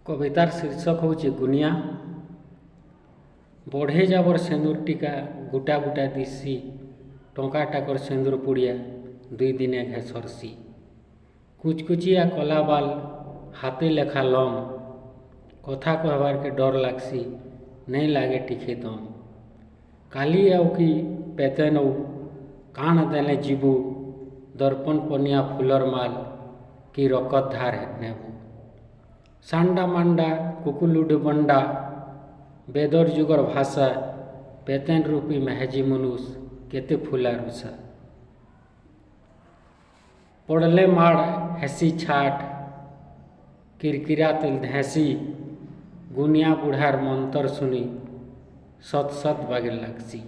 कवितार शीर्षक हूँ गुनिया। बढ़े जाबर सेंदूर टीका गुटा गुटा दिसी टंका टाकर सेंदूर पुड़िया दुई दिने घे सरसी कुचकुचिया कला बाल हाथे लेखा लम कथा कहबार के डर लागसी नहीं लागे टिके दम काली आउ कि पेते नौ कान देले जीबू दर्पण पनिया फुलर माल कि रकत धार नेबू सांडा मांडा कुकुलुड बंडा बेदर जुगर भाषा पेतेन रूपी मेहजी मनुष केते फुला रुषा पड़ले माड़ हेसी छाट किरकिरा तिल धैसी गुनिया बुढ़ार मंतर सुनी सत सत बागे लागसी।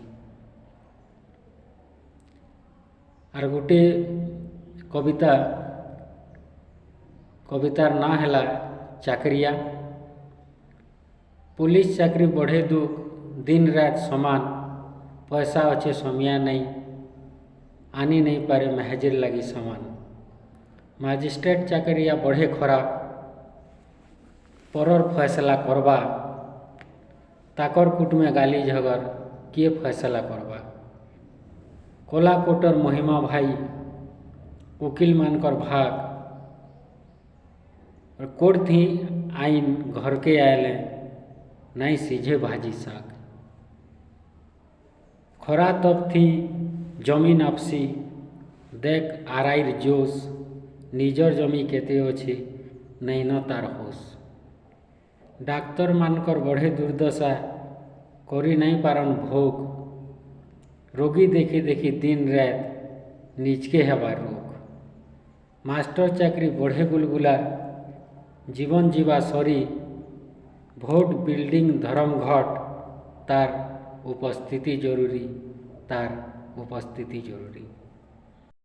आर गोटे कवितार ना है चाकरिया। पुलिस चाकरी बढ़े दुख दिन रात समान पैसा अच्छे समिया नहीं आनी नहीं पारे महजिर लगी समान मजिस्ट्रेट चाकरिया बढ़े खराब परर फैसला करबा ताकर कुट में गाली झगर किए फैसला करबा कोला कोटर महिमा भाई वकील मानकर भाग और कोड थी आइन घर के आयले नहीं सीझे भाजी साग खरा तब थी जमीन आपसी देख आराइर जोश निजर जमी केते अच्छी नहीं न तार होश डाक्तर मानकर बढ़े दुर्दशा करी नहीं पारन भोग रोगी देखी देखी दिन रात निजके हेबार रोग मास्टर चाकरी बढ़े गुलगुला जीवन जीवा सरी भोट बिल्डिंग धर्म घट तार उपस्थिति जरूरी।